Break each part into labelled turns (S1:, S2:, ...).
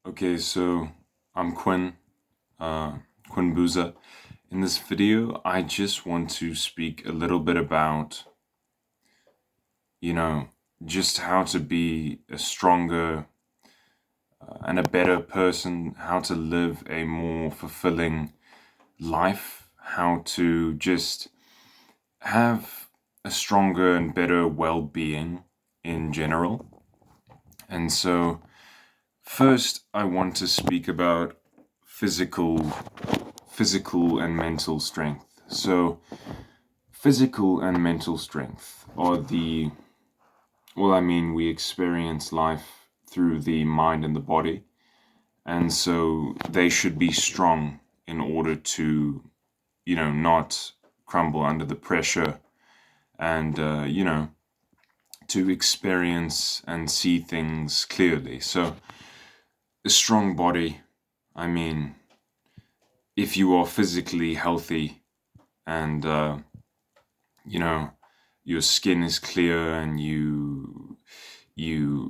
S1: Okay, so I'm Quinn Booza. In this video, I just want to speak a little bit about, you know, just how to be a stronger and a better person, how to live a more fulfilling life, how to just have a stronger and better well-being in general. And so, first, I want to speak about physical physical and mental strength. So, physical and mental strength are we experience life through the mind and the body. And so they should be strong in order to, not crumble under the pressure and, to experience and see things clearly. So, a strong body, I mean, if you are physically healthy and, you know, your skin is clear and you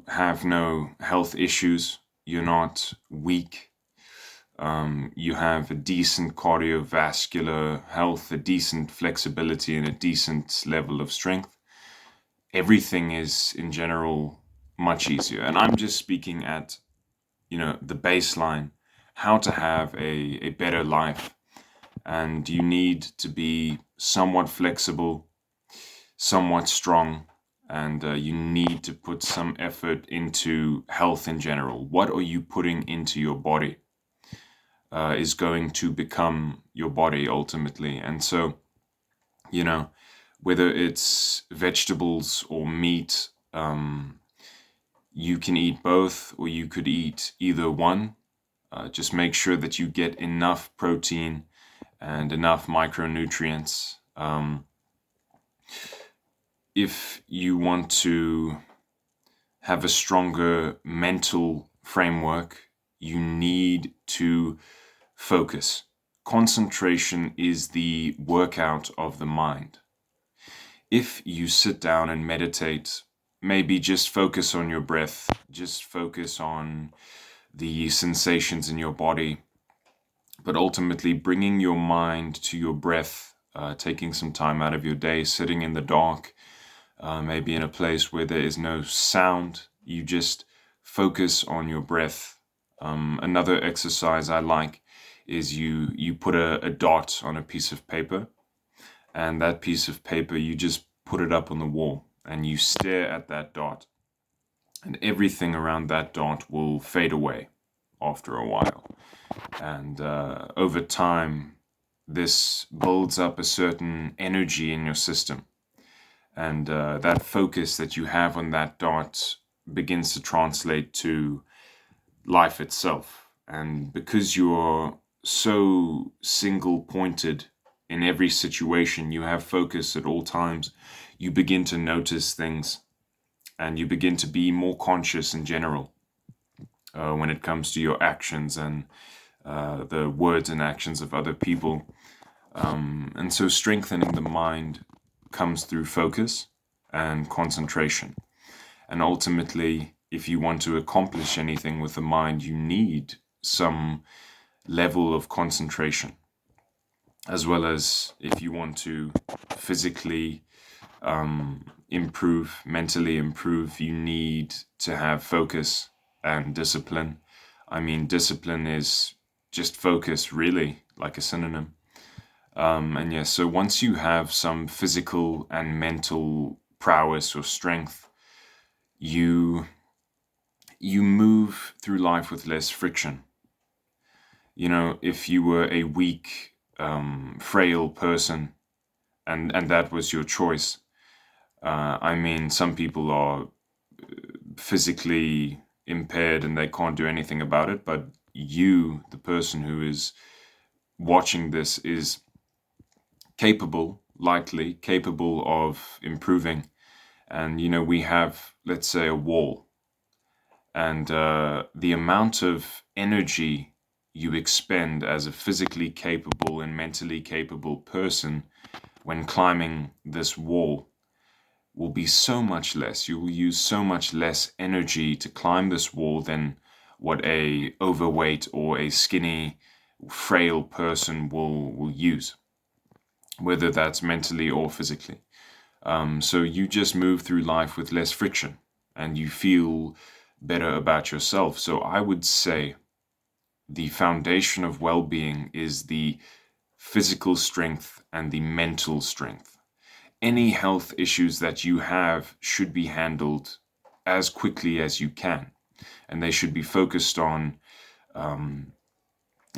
S1: have no health issues, you're not weak, you have a decent cardiovascular health, a decent flexibility, and a decent level of strength. Everything is in general much easier. And I'm just speaking at, the baseline, how to have a better life. And you need to be somewhat flexible, somewhat strong, and you need to put some effort into health in general. What are you putting into your body is going to become your body ultimately. And so, you know, whether it's vegetables or meat, you can eat both or you could eat either one. Just make sure that you get enough protein and enough micronutrients. If you want to have a stronger mental framework, you need to focus. Concentration is the workout of the mind. If you sit down and meditate, maybe just focus on your breath, just focus on the sensations in your body, but ultimately bringing your mind to your breath, taking some time out of your day, sitting in the dark, maybe in a place where there is no sound. You just focus on your breath. Another exercise I like is you put a dot on a piece of paper, and that piece of paper, you just put it up on the wall and you stare at that dot, and everything around that dot will fade away after a while. And over time, this builds up a certain energy in your system. And that focus that you have on that dot begins to translate to life itself. And because you're so single pointed in every situation, you have focus at all times, you begin to notice things and you begin to be more conscious in general when it comes to your actions and the words and actions of other people. And so strengthening the mind comes through focus and concentration. And ultimately, if you want to accomplish anything with the mind, you need some level of concentration, as well as if you want to physically improve, mentally improve, you need to have focus and discipline. I mean, discipline is just focus, really, like a synonym. And yes, so once you have some physical and mental prowess or strength, you you move through life with less friction. If you were a weak, frail person, and that was your choice. I mean, some people are physically impaired and they can't do anything about it, but you, the person who is watching this, is likely capable of improving. And, we have, let's say, a wall. And the amount of energy you expend as a physically capable and mentally capable person when climbing this wall will be so much less. You will use so much less energy to climb this wall than what a overweight or a skinny, frail person will use, whether that's mentally or physically. So you just move through life with less friction and you feel better about yourself. So I would say the foundation of well-being is the physical strength and the mental strength. Any health issues that you have should be handled as quickly as you can, and they should be focused on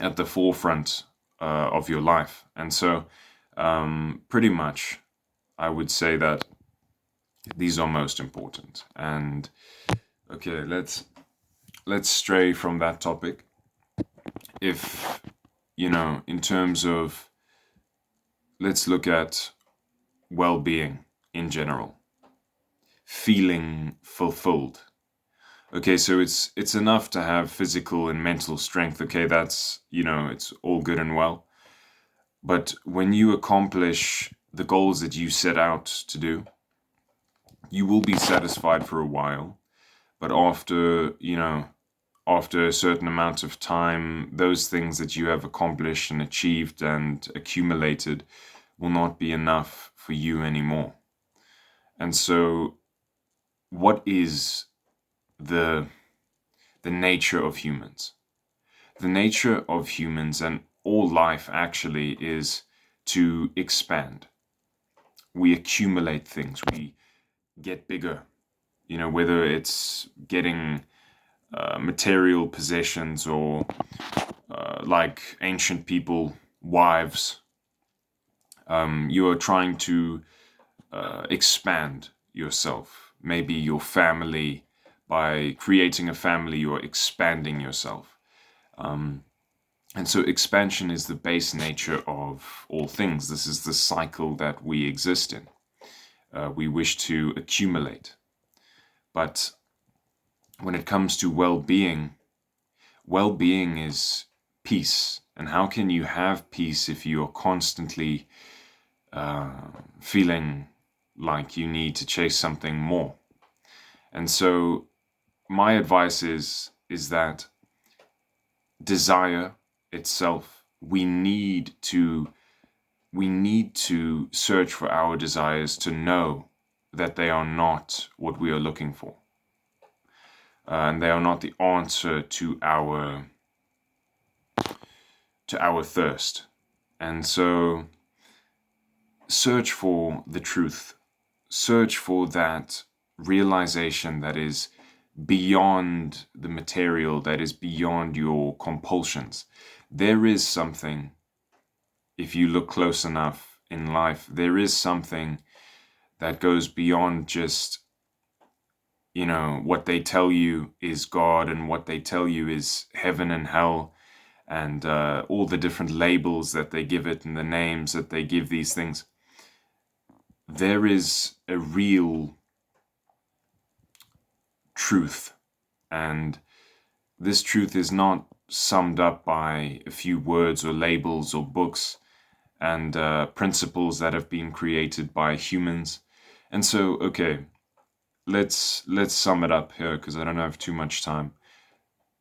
S1: at the forefront of your life. And so, pretty much, I would say that these are most important. And okay, let's stray from that topic. If in terms of, let's look at well-being in general, feeling fulfilled. Okay, so it's enough to have physical and mental strength. Okay, that's it's all good and well. But when you accomplish the goals that you set out to do, you will be satisfied for a while. But after a certain amount of time, those things that you have accomplished and achieved and accumulated will not be enough for you anymore. And so, what is the nature of humans? The nature of humans and all life actually is to expand. We accumulate things, we get bigger, whether it's getting material possessions or like ancient people, wives. You are trying to expand yourself, maybe your family. By creating a family, you're expanding yourself. And so expansion is the base nature of all things. This is the cycle that we exist in. We wish to accumulate. But when it comes to well-being is peace. And how can you have peace if you're constantly feeling like you need to chase something more? And so my advice is that desire itself, we need to search for our desires to know that they are not what we are looking for. And they are not the answer to our thirst. And so search for the truth. Search for that realization that is beyond the material, that is beyond your compulsions. There is something, if you look close enough in life, there is something that goes beyond just, what they tell you is God and what they tell you is heaven and hell and all the different labels that they give it and the names that they give these things. There is a real truth, and this truth is not summed up by a few words or labels or books and principles that have been created by humans. And so, okay, let's sum it up here because I don't have too much time.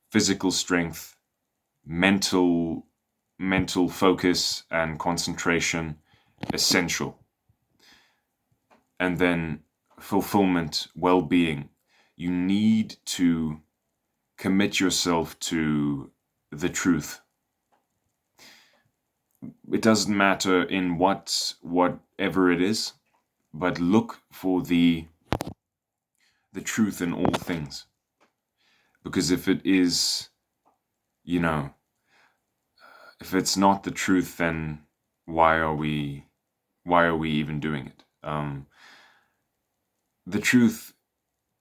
S1: Physical strength, mental focus and concentration, essential. And then fulfillment, well-being. You need to commit yourself to the truth. It doesn't matter in whatever it is, but look for the truth in all things. Because if it is, if it's not the truth, then why are we even doing it? The truth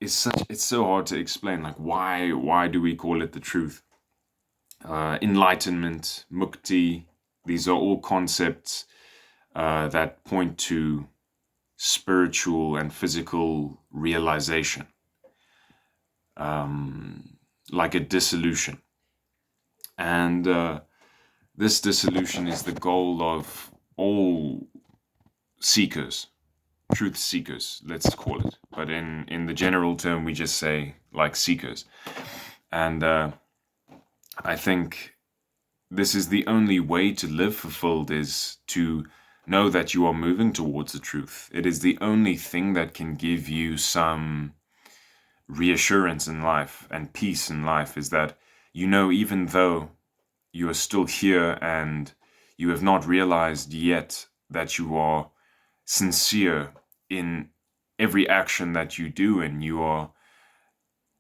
S1: is it's so hard to explain. Like why do we call it the truth? Enlightenment, mukti, these are all concepts that point to spiritual and physical realization, like a dissolution. And this dissolution is the goal of all seekers, truth seekers, let's call it. But in the general term, we just say like seekers. And I think this is the only way to live fulfilled, is to know that you are moving towards the truth. It is the only thing that can give you some reassurance in life and peace in life, is that you know, even though you are still here and you have not realized yet that you are sincere in every action that you do, and you are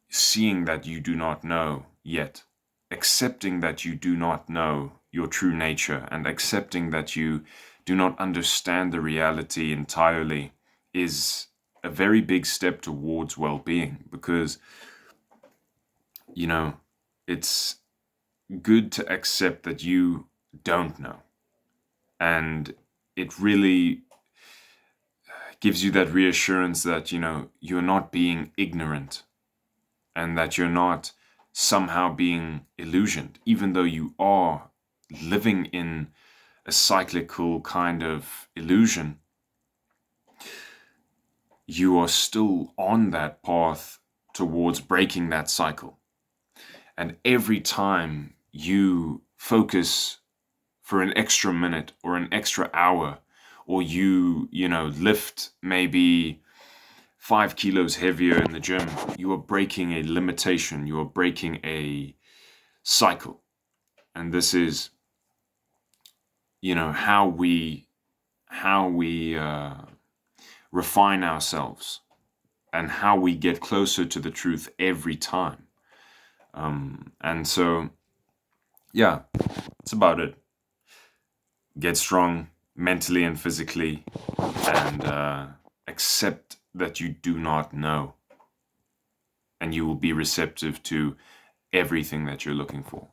S1: seeing that you do not know yet, accepting that you do not know your true nature, and accepting that you do not understand the reality entirely, is a very big step towards well-being. Because, you know, it's good to accept that you don't know, and it really gives you that reassurance that, you're not being ignorant, and that you're not somehow being illusioned, even though you are living in a cyclical kind of illusion. You are still on that path towards breaking that cycle. And every time you focus for an extra minute or an extra hour, or you lift maybe 5 kilos heavier in the gym, you are breaking a limitation, you are breaking a cycle. And this is, how we refine ourselves, and how we get closer to the truth every time. And so, yeah, it's about it. Get strong mentally and physically, and accept that you do not know, and you will be receptive to everything that you're looking for.